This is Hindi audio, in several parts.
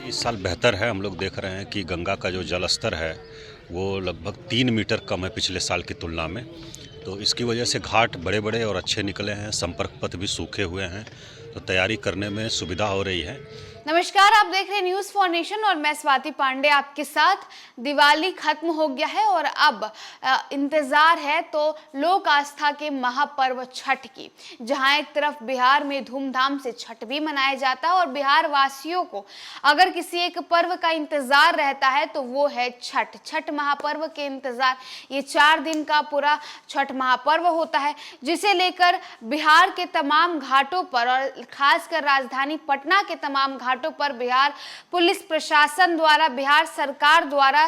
इस साल बेहतर है। हम लोग देख रहे हैं कि गंगा का जो जल स्तर है वो लगभग 3 मीटर कम है पिछले साल की तुलना में। तो इसकी वजह से घाट बड़े बड़े और अच्छे निकले हैं, संपर्क पथ भी सूखे हुए हैं, तो तैयारी करने में सुविधा हो रही है। नमस्कार, आप देख रहे हैं न्यूज़ फॉर नेशन और मैं स्वाति पांडे आपके साथ। दिवाली खत्म हो गया है और अब इंतजार है तो लोक आस्था के महापर्व छठ की, जहां एक तरफ बिहार में धूमधाम से छठ भी मनाया जाता है और बिहार वासियों को अगर किसी एक पर्व का इंतजार रहता है तो वो है छठ महापर्व के इंतजार। ये 4 दिन का पूरा छठ महापर्व होता है, जिसे लेकर बिहार के तमाम घाटों पर और खासकर राजधानी पटना के तमाम घाटों पर बिहार पुलिस प्रशासन द्वारा, बिहार सरकार द्वारा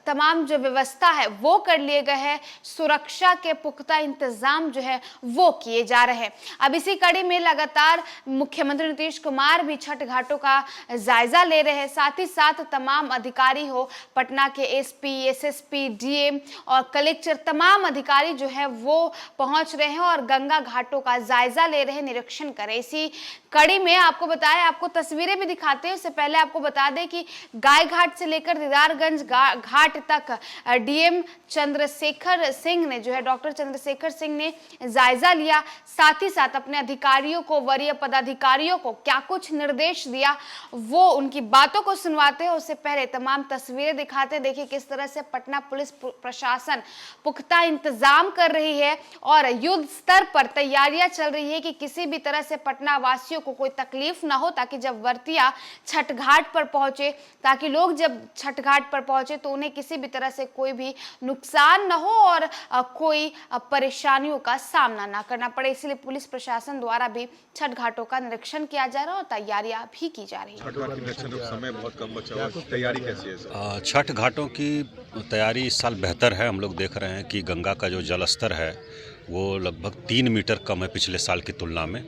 तमाम जो व्यवस्था है वो कर लिए गए हैं। सुरक्षा के पुख्ता इंतजाम जो है वो किए जा रहे हैं। अब इसी कड़ी में लगातार मुख्यमंत्री नीतीश कुमार भी छठ घाटों का जायजा ले रहे हैं। साथ ही साथ तमाम अधिकारी हो, पटना के एसपी, एसएसपी, डीएम और कलेक्टर, तमाम अधिकारी जो है वो पहुंच रहे हैं और गंगा घाटों का जायजा ले रहे हैं, निरीक्षण कर रहे हैं। इसी कड़ी में आपको बताया, आपको तस्वीरें भी दिखाते हैं। उससे पहले आपको बता दें कि गाय घाट से लेकर दीदारगंज घाट तक डीएम चंद्रशेखर सिंह ने जो है, डॉक्टर चंद्रशेखर सिंह ने जायजा लिया। साथ ही साथ अपने अधिकारियों को, वरीय पदाधिकारियों को क्या कुछ निर्देश दिया वो उनकी बातों को सुनवाते हैं। उससे पहले तमाम तस्वीरें दिखाते हैं। देखिए किस तरह से पटना पुलिस प्रशासन पुख्ता इंतजाम कर रही है और युद्ध स्तर पर तैयारियां चल रही है कि किसी भी तरह से पटना वासियों को कोई तकलीफ ना हो, ताकि जब वर्तिया छठ घाट पर पहुंचे, ताकि लोग जब छठ घाट पर पहुंचे तो उन्हें किसी भी तरह से कोई भी नुकसान न हो और कोई परेशानियों का सामना ना करना पड़े। इसलिए पुलिस प्रशासन द्वारा भी छठ घाटों का निरीक्षण किया जा रहा है और तैयारियां भी की जा रही है। समय बहुत कम बचा हुआ, तैयारी कैसी है? छठ घाटों की तैयारी इस साल बेहतर है। हम लोग देख रहे हैं कि गंगा का जो जल स्तर है वो लगभग 3 मीटर कम है पिछले साल की तुलना में।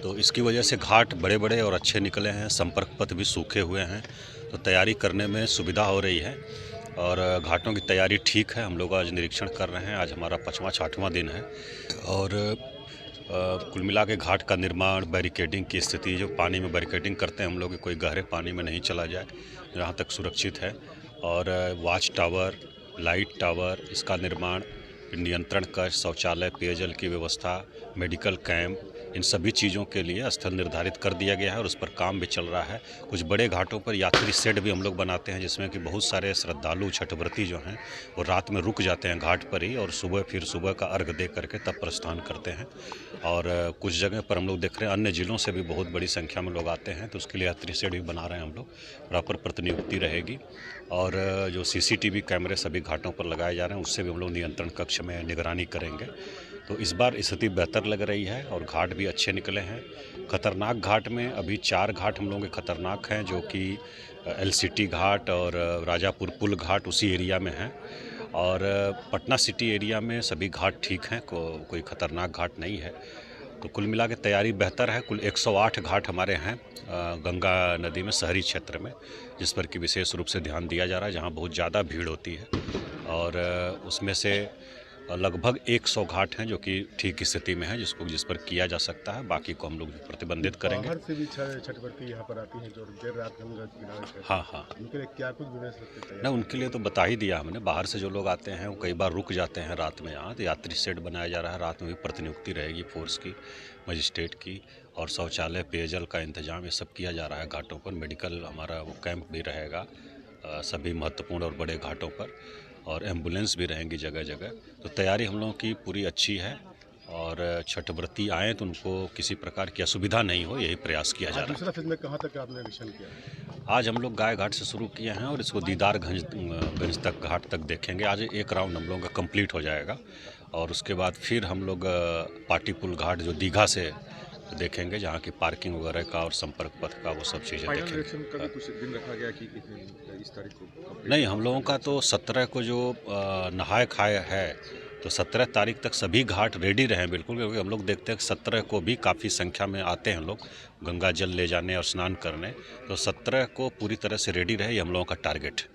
तो इसकी वजह से घाट बड़े बड़े और अच्छे निकले हैं, संपर्क पथ भी सूखे हुए हैं, तो तैयारी करने में सुविधा हो रही है और घाटों की तैयारी ठीक है। हम लोग आज निरीक्षण कर रहे हैं। आज हमारा 5वां दिन है और कुल मिला के घाट का निर्माण, बैरिकेडिंग की स्थिति, जो पानी में बैरिकेडिंग करते हैं हम लोग कि कोई गहरे पानी में नहीं चला जाए, जहाँ तक सुरक्षित है। और वॉच टावर, लाइट टावर, इसका निर्माण, नियंत्रण कक्ष, शौचालय, पेयजल की व्यवस्था, मेडिकल कैंप, इन सभी चीज़ों के लिए स्थल निर्धारित कर दिया गया है और उस पर काम भी चल रहा है। कुछ बड़े घाटों पर यात्री शेड भी हम लोग बनाते हैं, जिसमें कि बहुत सारे श्रद्धालु छठव्रती जो हैं वो रात में रुक जाते हैं घाट पर ही और सुबह का अर्घ दे करके तब प्रस्थान करते हैं। और कुछ जगह पर हम लोग देख रहे हैं अन्य जिलों से भी बहुत बड़ी संख्या में लोग आते हैं, तो उसके लिए यात्री शेड भी बना रहे हैं हम लोग। प्रॉपर प्रतिनियुक्ति रहेगी और जो सीसीटीवी कैमरे सभी घाटों पर लगाए जा रहे हैं, उससे भी हम लोग नियंत्रण कक्ष में निगरानी करेंगे। तो इस बार स्थिति बेहतर लग रही है और घाट भी अच्छे निकले हैं। खतरनाक घाट में अभी 4 घाट हम लोगों के खतरनाक हैं, जो कि एलसीटी घाट और राजापुर पुल घाट उसी एरिया में हैं। और पटना सिटी एरिया में सभी घाट ठीक हैं, कोई खतरनाक घाट नहीं है। तो कुल मिला के तैयारी बेहतर है। कुल 108 घाट हमारे हैं गंगा नदी में, शहरी क्षेत्र में, जिस पर कि विशेष रूप से ध्यान दिया जा रहा है, जहाँ बहुत ज़्यादा भीड़ होती है। और उसमें से लगभग 100 घाट हैं जो कि ठीक स्थिति में है, जिस पर किया जा सकता है। बाकी को हम लोग प्रतिबंधित करेंगे। बाहर से भी छठव्रती यहाँ पर आती हैं जो देर रात गंगा। हाँ, उनके लिए क्या कुछ व्यवस्था? ना, उनके लिए तो बता ही दिया हमने। बाहर से जो लोग आते हैं वो कई बार रुक जाते हैं रात में यहाँ, तो यात्री शेड बनाया जा रहा है। रात में भी प्रतिनियुक्ति रहेगी फोर्स की, मजिस्ट्रेट की, और शौचालय, पेयजल का इंतजाम ये सब किया जा रहा है घाटों पर। मेडिकल हमारा वो कैंप भी रहेगा सभी महत्वपूर्ण और बड़े घाटों पर, और एम्बुलेंस भी रहेंगी जगह जगह। तो तैयारी हम लोगों की पूरी अच्छी है और छठव्रती आएँ तो उनको किसी प्रकार की असुविधा नहीं हो, यही प्रयास किया जा रहा है। दूसरा फेज में कहाँ तक आपने निरीक्षण किया? आज हम लोग गाय घाट से शुरू किए हैं और इसको दीदारगंज तक घाट तक देखेंगे। आज एक राउंड हम लोगों का कंप्लीट हो जाएगा और उसके बाद फिर हम लोग पाटीपुल घाट जो दीघा से देखेंगे, जहाँ की पार्किंग वगैरह का और संपर्क पथ का वो सब चीज़ें देखेंगे। का भी कुछ दिन रखा गया कि इस तारीख को? नहीं, हम लोगों का तो 17 को जो नहाय खाए है, तो 17 तारीख तक सभी घाट रेडी रहे बिल्कुल, क्योंकि हम लोग देखते हैं 17 को भी काफ़ी संख्या में आते हैं लोग गंगा जल ले जाने और स्नान करने। तो 17 को पूरी तरह से रेडी रहे, ये हम लोगों का टारगेट है।